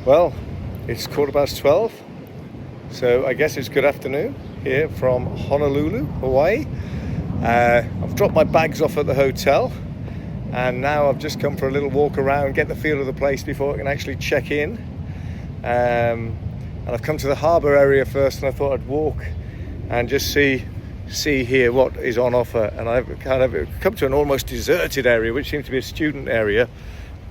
Well, it's 12:15, so I guess it's good afternoon here from Honolulu, Hawaii. I've dropped my bags off at the hotel, and now I've just come for a little walk around, get the feel of the place before I can actually check in. And I've come to the harbour area first, and I thought I'd walk and just see here what is on offer. And I've kind of come to an almost deserted area, which seems to be a student area.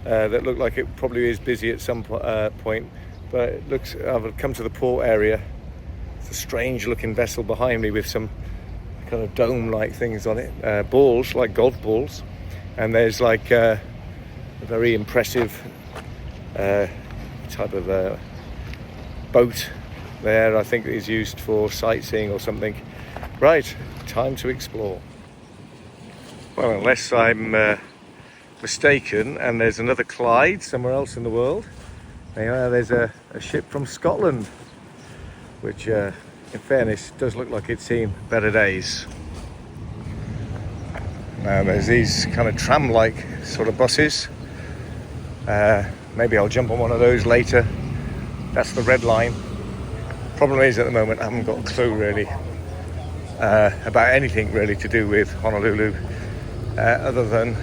That looked like it probably is busy at some point, but it looks. I've come to the port area. It's a strange-looking vessel behind me with some kind of dome-like things on it, balls like golf balls, and there's like a very impressive type of boat there. I think it is used for sightseeing or something. Right, time to explore. Well, unless I'm mistaken, and there's another Clyde somewhere else in the world. There's a ship from Scotland, which in fairness does look like it's seen better days. Now there's these kind of tram-like sort of buses. Maybe I'll jump on one of those later. That's the red line. Problem is, at the moment I haven't got a clue really about anything really to do with Honolulu, other than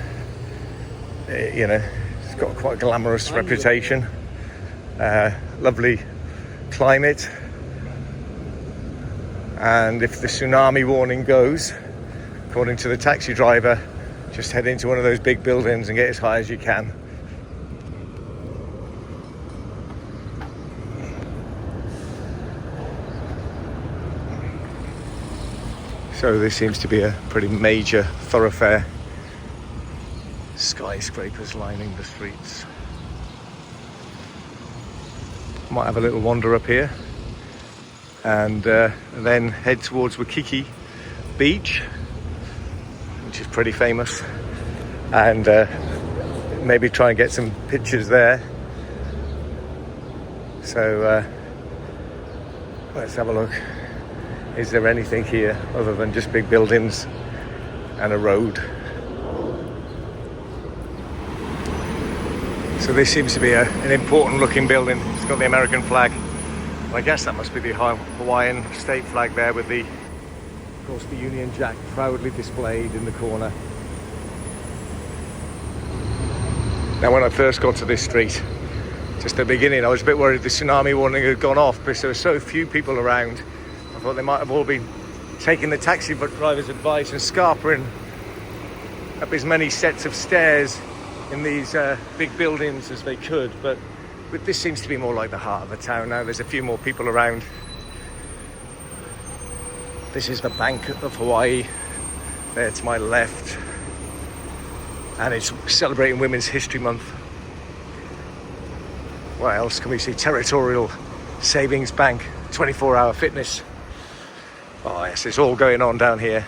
it's got quite a glamorous reputation, lovely climate, and if the tsunami warning goes, according to the taxi driver, just head into one of those big buildings and get as high as you can. So this seems to be a pretty major thoroughfare. Skyscrapers lining the streets. Might have a little wander up here, and then head towards Waikiki Beach, which is pretty famous, and maybe try and get some pictures there. So let's have a look. Is there anything here other than just big buildings and a road? So this seems to be an important looking building. It's got the American flag. I guess that must be the Hawaiian state flag there, with of course, the Union Jack proudly displayed in the corner. Now, when I first got to this street, just at the beginning, I was a bit worried the tsunami warning had gone off because there were so few people around. I thought they might have all been taking the taxi driver's advice and scarpering up as many sets of stairs in these big buildings as they could, but this seems to be more like the heart of the town now. There's a few more people around. This is the Bank of Hawaii there to my left, and it's celebrating Women's History Month. What else can we see? Territorial Savings Bank, 24-hour fitness. Oh yes, it's all going on down here.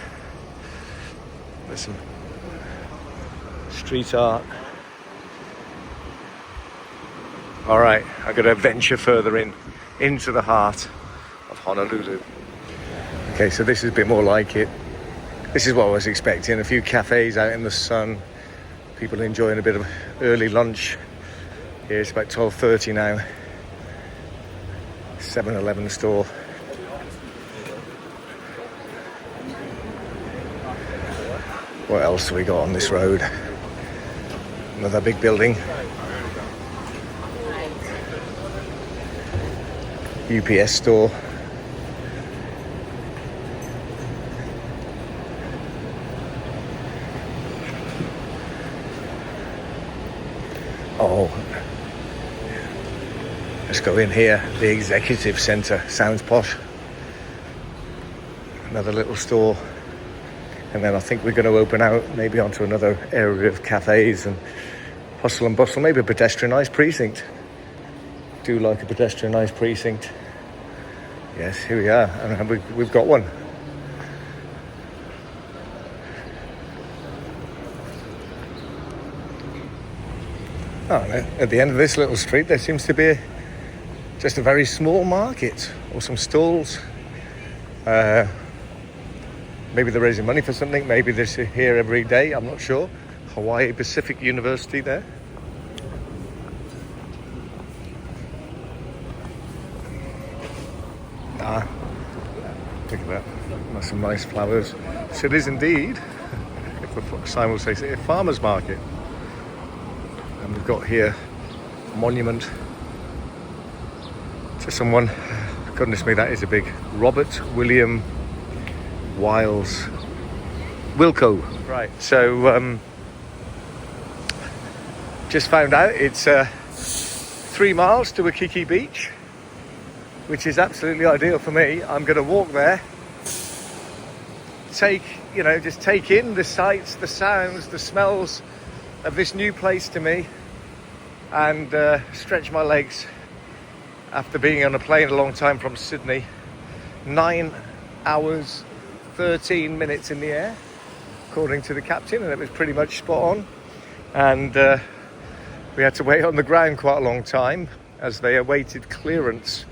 There's some street art. All right, I'm going to venture further into the heart of Honolulu. Okay, so this is a bit more like it. This is what I was expecting. A few cafes out in the sun, people enjoying a bit of early lunch. Here it's about 12:30 now. 7-Eleven store. What else have we got on this road? Another big building. UPS store. Oh, let's go in here. The Executive Centre sounds posh. Another little store, and then I think we're going to open out maybe onto another area of cafes and hustle and bustle, maybe a pedestrianised precinct. Do like a pedestrianised precinct. Yes, here we are, and we've got one. Oh, at the end of this little street there seems to be just a very small market or some stalls. Maybe they're raising money for something, maybe they're here every day, I'm not sure. Hawaii Pacific University there. Look at that. That's some nice flowers. So it is indeed, if the sign will say so, a farmer's market. And we've got here a monument to someone. Goodness me, that is a big Robert William Wiles Wilco. Right, so just found out it's 3 miles to Waikiki Beach, which is absolutely ideal for me. I'm going to walk there, just take in the sights, the sounds, the smells of this new place to me, and stretch my legs after being on a plane a long time from Sydney. 9 hours, 13 minutes in the air, according to the captain, and it was pretty much spot on. And we had to wait on the ground quite a long time as they awaited clearance.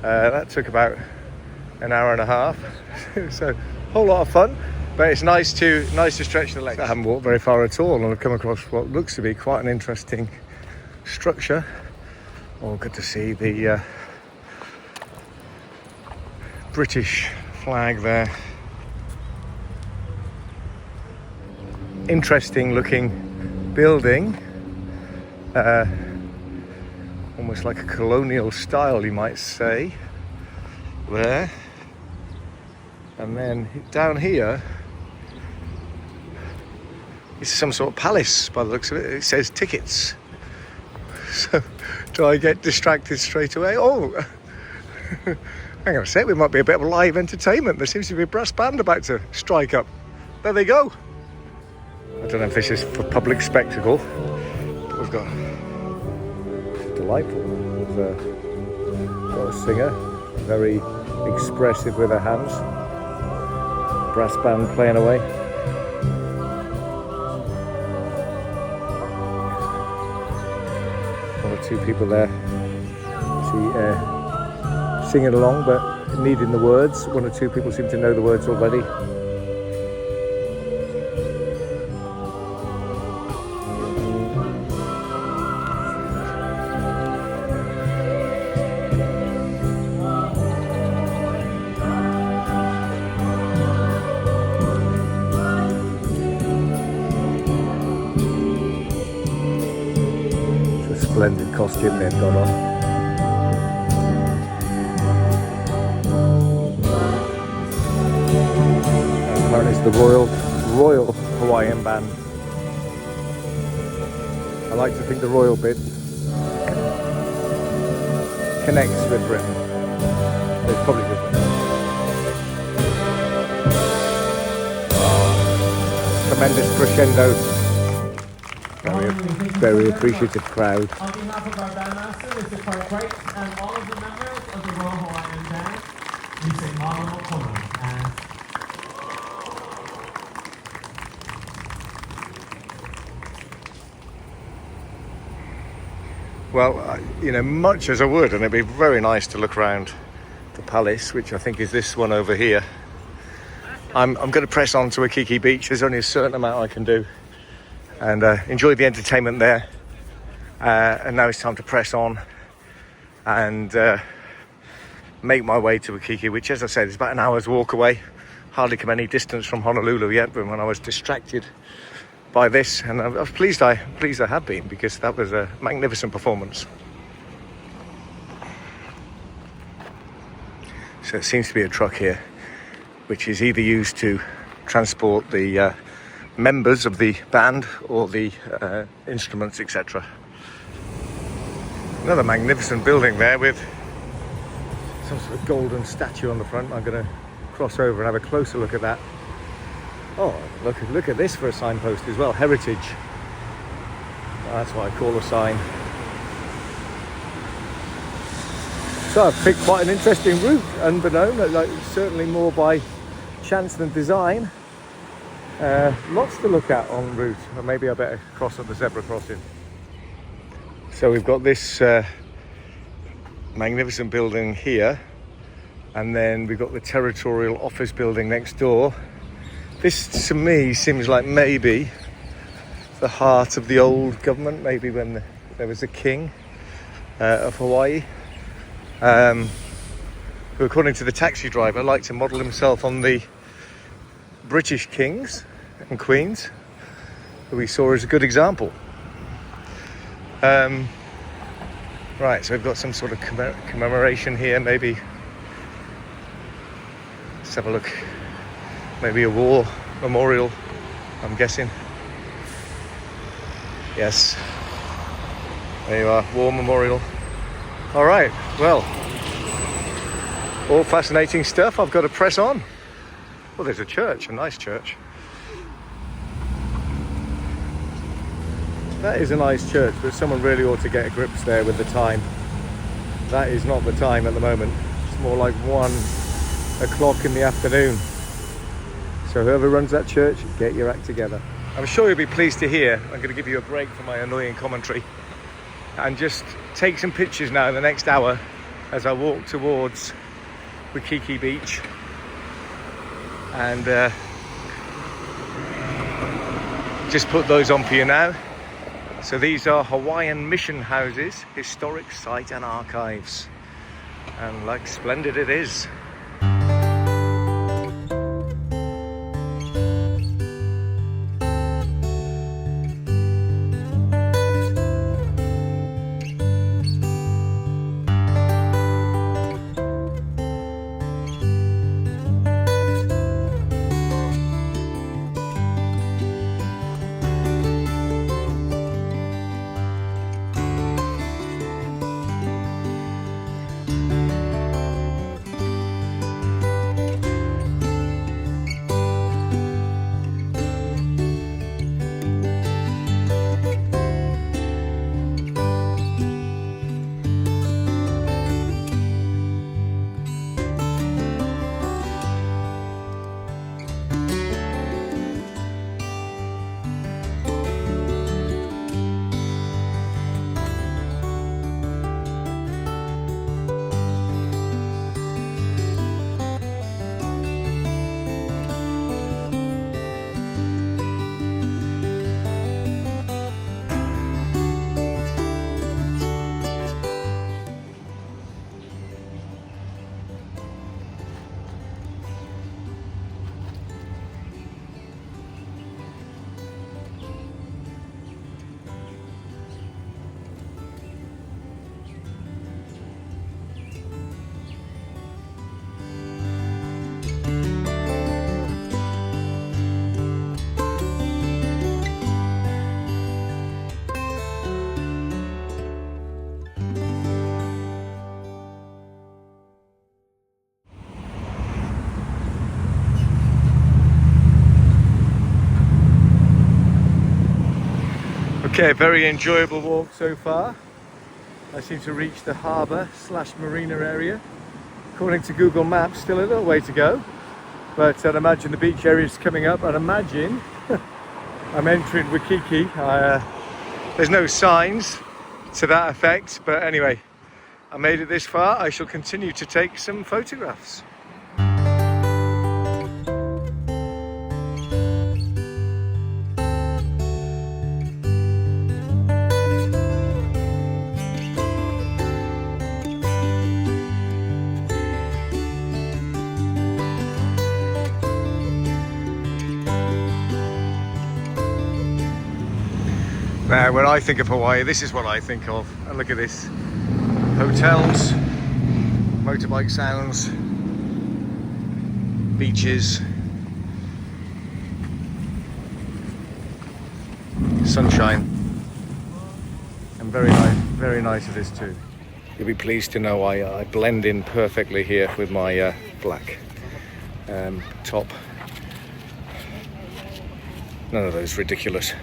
That took about an hour and a half. So a whole lot of fun, but it's nice to stretch the legs. I haven't walked very far at all, and I've come across what looks to be quite an interesting structure. Oh, good to see the British flag there. Interesting looking building, almost like a colonial style, you might say, there. And then down here is some sort of palace by the looks of it. It says tickets. So do I get distracted straight away? Oh, hang on a sec, we might be a bit of live entertainment. There seems to be a brass band about to strike up. There they go. I don't know if this is for public spectacle, but we've got delightful. There's got a singer, very expressive with her hands. Brass band playing away. One or two people there, singing along but needing the words. One or two people seem to know the words already. Splendid costume they've got on. Apparently it's the Royal Hawaiian Band. I like to think the royal bit connects with Britain. It's probably different. Tremendous crescendo. Very appreciative crowd. On behalf of our bandmaster, Mr. Clark White, and all of the members of the Royal Hawaiian Band, we say Mahalo Kona. Well, much as I would, and it'd be very nice to look around the palace, which I think is this one over here. I'm going to press on to Waikiki Beach. There's only a certain amount I can do, and enjoy the entertainment there. And now it's time to press on and make my way to Waikiki, which, as I said, is about an hour's walk away. Hardly come any distance from Honolulu yet, but when I was distracted by this, and I was pleased I have been, because that was a magnificent performance. So it seems to be a truck here, which is either used to transport the members of the band or the instruments, etc. Another magnificent building there with some sort of golden statue on the front. I'm going to cross over and have a closer look at that. Oh, look at this for a signpost as well. Heritage. That's what I call a sign. So I've picked quite an interesting route, unbeknown, certainly more by chance than design. Lots to look at en route. Or maybe I better cross at the zebra crossing. So we've got this magnificent building here, and then we've got the territorial office building next door. This to me seems like maybe the heart of the old government, maybe when there was a king of Hawaii. who, according to the taxi driver, liked to model himself on the British kings and queens, who we saw as a good example. Right, so we've got some sort of commemoration here, maybe. Let's have a look. Maybe a war memorial, I'm guessing. Yes. There you are, war memorial. All right, well, all fascinating stuff. I've got to press on. Well, there's a church, a nice church. That is a nice church, but someone really ought to get a grips there with the time. That is not the time at the moment. It's more like 1 o'clock in the afternoon. So whoever runs that church, get your act together. I'm sure you'll be pleased to hear I'm going to give you a break from my annoying commentary and just take some pictures now in the next hour as I walk towards Waikiki Beach. And just put those on for you now. So these are Hawaiian mission houses, historic site and archives. And like splendid it is. Okay, very enjoyable walk so far. I seem to reach the harbour / marina area. According to Google Maps, still a little way to go, but I'd imagine the beach area is coming up. I'd imagine I'm entering Waikiki. There's no signs to that effect, but anyway, I made it this far. I shall continue to take some photographs. Now, when I think of Hawaii, this is what I think of. And look at this. Hotels, motorbike sounds, beaches, sunshine, and very nice it is too. You'll be pleased to know I blend in perfectly here with my black top. None of those ridiculous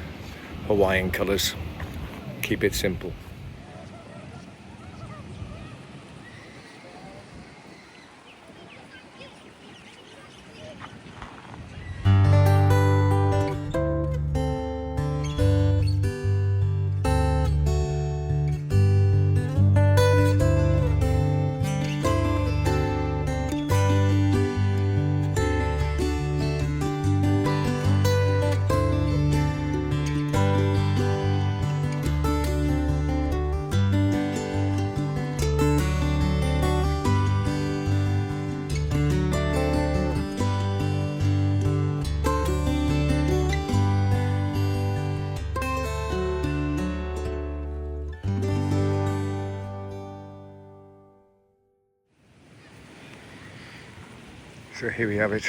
Hawaiian colours. Keep it simple. So here we have it,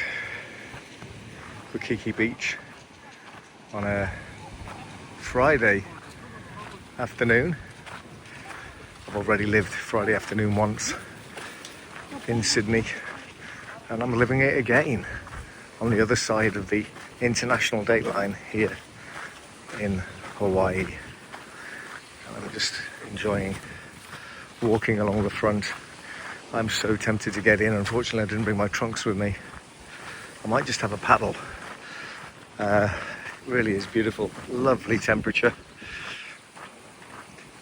Waikiki Beach on a Friday afternoon. I've already lived Friday afternoon once in Sydney, and I'm living it again on the other side of the international date line here in Hawaii. And I'm just enjoying walking along the front. I'm so tempted to get in. Unfortunately, I didn't bring my trunks with me. I might just have a paddle. It really is beautiful. Lovely temperature.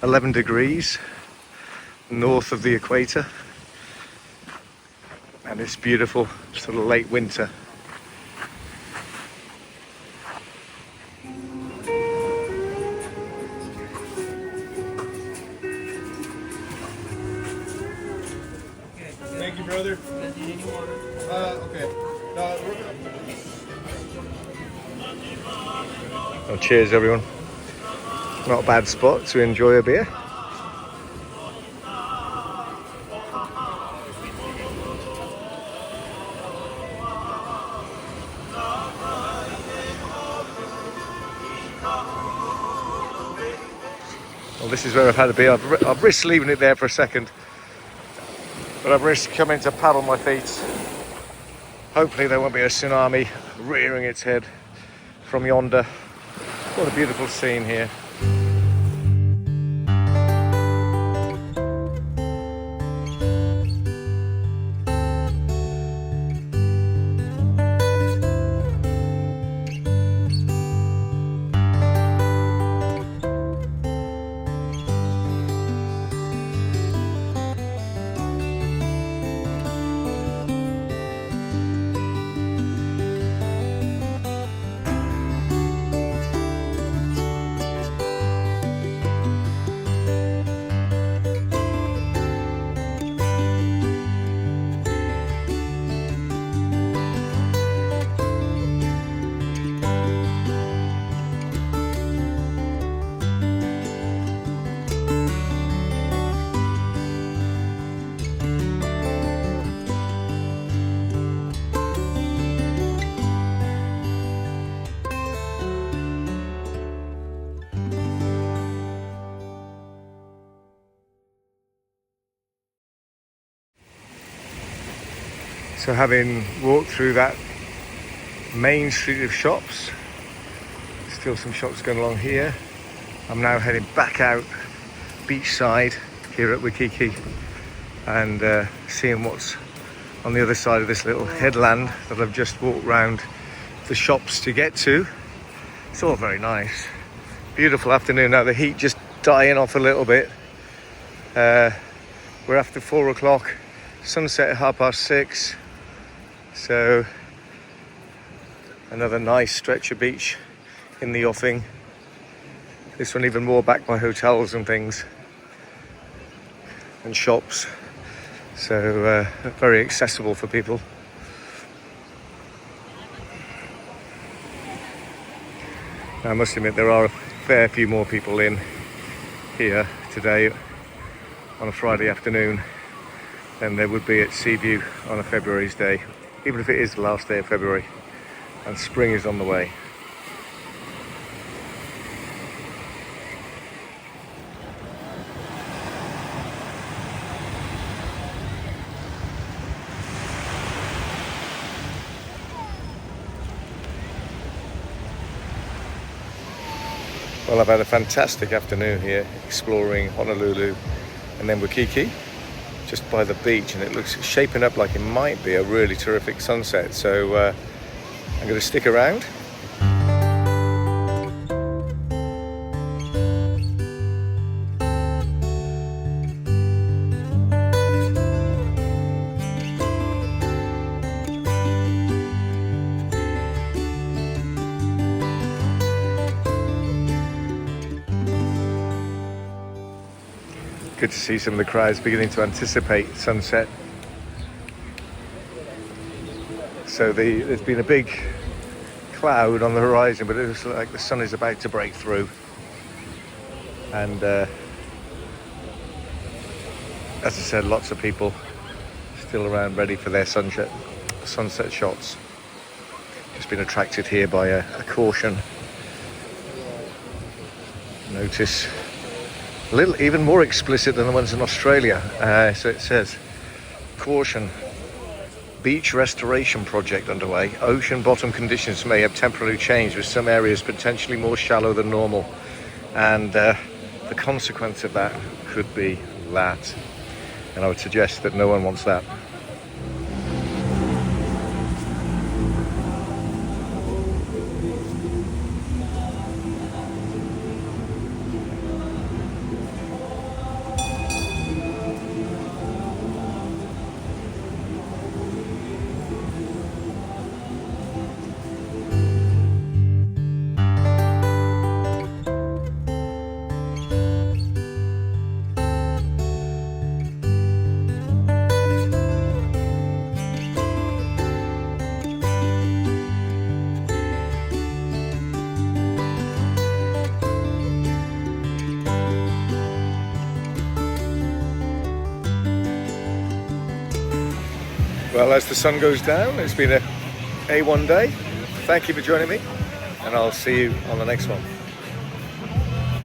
11 degrees north of the equator. And it's beautiful, sort of late winter. Thank you, brother. Okay. Well, cheers, everyone. Not a bad spot to enjoy a beer. Well, this is where I've had a beer. I've risked leaving it there for a second, but I've risked coming to paddle my feet. Hopefully there won't be a tsunami rearing its head from yonder. What a beautiful scene here. So having walked through that main street of shops, still some shops going along here, I'm now heading back out beachside here at Waikiki and seeing what's on the other side of this little headland that I've just walked round the shops to get to. It's all very nice. Beautiful afternoon. Now the heat just dying off a little bit. We're after 4 o'clock, sunset at 6:30. So another nice stretch of beach in the offing. This one even more backed by hotels and things and shops. So very accessible for people. Now, I must admit there are a fair few more people in here today on a Friday afternoon than there would be at Seaview on a February's day, even if it is the last day of February and spring is on the way. Well, I've had a fantastic afternoon here exploring Honolulu and then Waikiki, just by the beach, and it looks shaping up like it might be a really terrific sunset. So I'm going to stick around. Good to see some of the crowds beginning to anticipate sunset. So there's been a big cloud on the horizon, but it looks like the sun is about to break through. And as I said, lots of people still around ready for their sunset. sunset shots. Just been attracted here by a caution. Notice a little even more explicit than the ones in Australia. So it says, caution, beach restoration project underway. Ocean bottom conditions may have temporarily changed, with some areas potentially more shallow than normal. And the consequence of that could be that. And I would suggest that no one wants that. Well, as the sun goes down, it's been a A1 day. Thank you for joining me, and I'll see you on the next one.